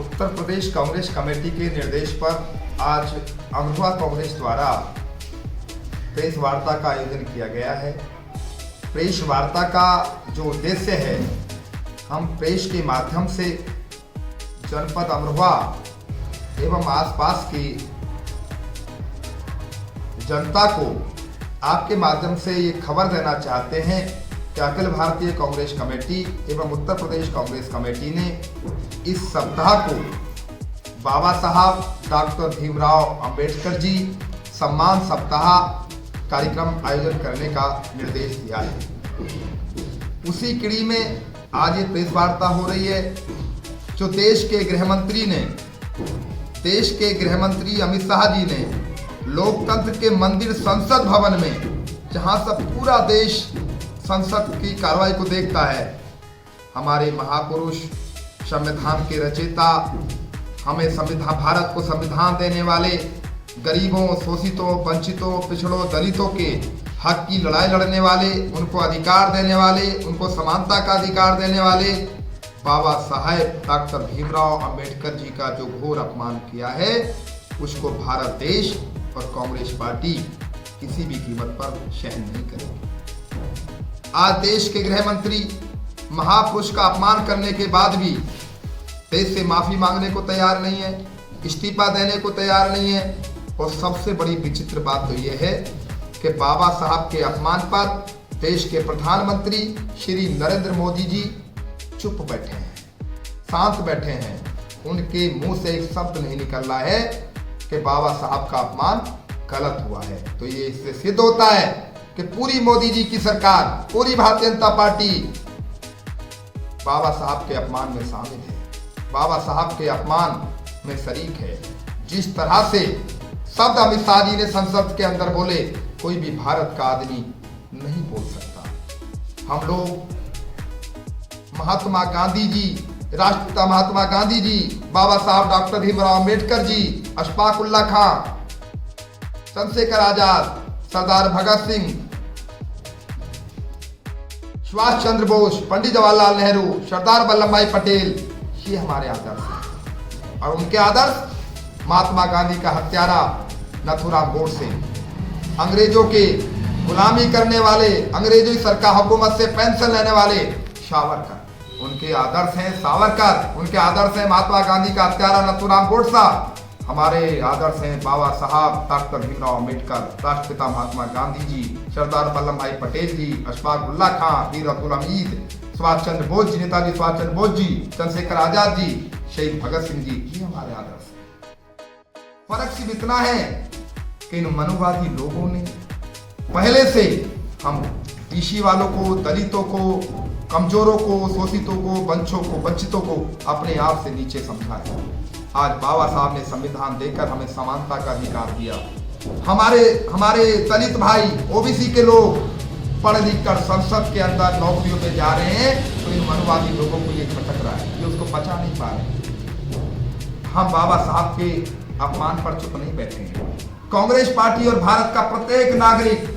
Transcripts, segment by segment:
Uttar Pradesh Congress committee के निर्देश पर आज अमरोहा कांग्रेस द्वारा प्रेस वार्ता का आयोजन किया गया है। प्रेस वार्ता का जो उद्देश्य है, हम प्रेस के माध्यम से जनपद अमरोहा एवं आसपास की जनता को आपके माध्यम से ये खबर देना चाहते हैं कि अखिल भारतीय कांग्रेस कमेटी एवं उत्तर प्रदेश कांग्रेस कमेटी ने इस सप्ताह को बाबा साहब डॉक्टर भीमराव अंबेडकर जी सम्मान सप्ताह कार्यक्रम आयोजन करने का निर्देश दिया है। उसी कड़ी में आज ये प्रेस वार्ता हो रही है। जो देश के गृह मंत्री अमित शाह जी ने लोकतंत्र के मंदिर संसद भवन में, जहां सब पूरा देश संसद की कार्रवाई को देखता है, हमारे महापुरुष संविधान के रचयिता, हमें संविधान, भारत को संविधान देने वाले, गरीबों, शोषितों, वंचितों, पिछड़ों, दलितों के हक की लड़ाई लड़ने वाले, उनको अधिकार देने वाले, उनको समानता का अधिकार देने वाले बाबा साहेब डॉक्टर भीमराव अंबेडकर जी का जो घोर अपमान किया है, उसको भारत देश और कांग्रेस पार्टी किसी भी कीमत पर सहन नहीं करेगी। आज देश के गृह मंत्री महापुरुष का अपमान करने के बाद भी देश से माफी मांगने को तैयार नहीं है, इस्तीफा देने को तैयार नहीं है। और सबसे बड़ी विचित्र बात तो यह है कि बाबा साहब के अपमान पर देश के प्रधानमंत्री श्री नरेंद्र मोदी जी चुप बैठे हैं, शांत बैठे हैं। उनके मुंह से एक शब्द नहीं निकल रहा है कि बाबा साहब का अपमान गलत हुआ है। तो ये इससे सिद्ध होता है कि पूरी मोदी जी की सरकार, पूरी भारतीय जनता पार्टी बाबा साहब के अपमान में शामिल है, बाबा साहब के अपमान में शरीक है। जिस तरह से शब्द अमित शाह जी ने संसद के अंदर बोले, कोई भी भारत का आदमी नहीं बोल सकता। हम लोग महात्मा गांधी जी, राष्ट्रपिता महात्मा गांधी जी, बाबा साहब डॉक्टर भीमराव अंबेडकर जी, अशफाक उल्लाह खां, चंद्रशेखर आजाद, सरदार भगत सिंह, सुभाष चंद्र बोस, पंडित जवाहरलाल नेहरू, सरदार वल्लभ भाई पटेल, ये हमारे आदर्श हैं। और उनके आदर्श महात्मा गांधी का हत्यारा नथुराम गोडसे, अंग्रेजों के गुलामी करने वाले, अंग्रेजी सरकार हुकूमत से पेंशन लेने वाले सावरकर, उनके आदर्श हैं सावरकर, उनके आदर्श हैं महात्मा गांधी का हत्यारा नथुराम गोडसा। हमारे आदर्श हैं बाबा साहब डॉक्टर भीमराव अंबेडकर, राष्ट्रपिता महात्मा गांधी जी, सरदार वल्लभ भाई पटेल जी, अशफाक उल्लाह खां, वीर अब्दुल हमीद, सुभाष चंद्र बोस जी, नेताजी सुभाष चंद्र बोस जी, चंद्रशेखर आजाद जी, शहीद भगत सिंह जी, ये हमारे आदर्श हैं। फर्क सिर्फ इतना है कि इन मनुवादी लोगों ने पहले से हम ईशी वालों को, दलितों को, कमजोरों को, शोषितों को, वंचितों को अपने आप से नीचे समझा है। आज बाबा साहब ने संविधान देकर हमें समानता का अधिकार दिया। हमारे दलित भाई, ओबीसी के लोग पढ़ लिख कर संसद के अंदर नौकरियों पे जा रहे हैं, तो इन मनुवादी लोगों को ये खटक रहा है, ये उसको पचा नहीं पा रहे। हम बाबा साहब के अपमान पर चुप नहीं बैठेंगे। कांग्रेस पार्टी और भारत का प्रत्येक नागरिक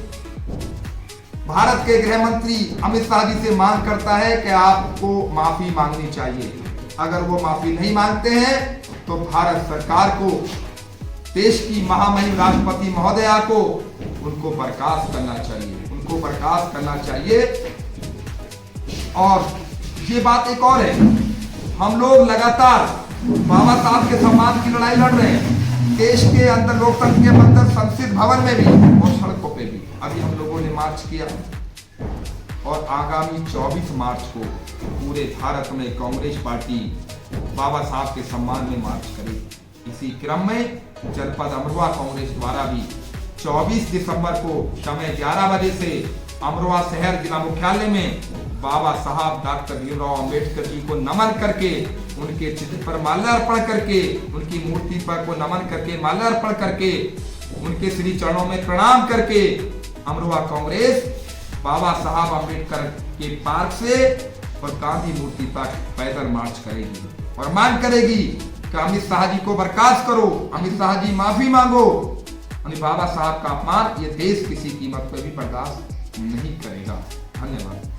भारत के गृह मंत्री अमित शाह जी से मांग करता है कि आपको माफी मांगनी चाहिए। अगर वो माफी नहीं मांगते हैं तो भारत सरकार को, देश की महामहिम राष्ट्रपति महोदया को उनको बर्खास्त करना चाहिए, उनको बर्खास्त करना चाहिए। और ये बात एक और है, हम लोग लगातार बाबा साहब के सम्मान की लड़ाई लड़ रहे हैं, देश के अंदर लोकतंत्र के अंदर संसद भवन में भी और सड़कों पे भी। अभी हम लोगों ने मार्च किया और आगामी 24 मार्च को पूरे भारत में कांग्रेस पार्टी बाबा साहब के सम्मान में मार्च करेगी। इसी क्रम में जनपद अमरोहा कांग्रेस द्वारा भी 24 दिसंबर को समय 11 बजे से अमरोहा शहर जिला मुख्यालय में बाबा साहब डॉक्टर भीमराव अंबेडकर जी को नमन करके, उनके चित्र पर माल्यार्पण करके, उनकी मूर्ति पर को नमन करके, माल्यार्पण करके, उनके श्री चरणों में प्रणाम करके अमरोहा कांग्रेस बाबा साहब अंबेडकर के पार्क से और गांधी मूर्ति तक पैदल मार्च करेगी और मांग करेगी कि अमित शाह जी को बर्खास्त करो, अमित शाह जी माफी मांगो। बाबा साहब का अपमान ये देश किसी कीमत पर भी बर्दाश्त नहीं करेगा। धन्यवाद।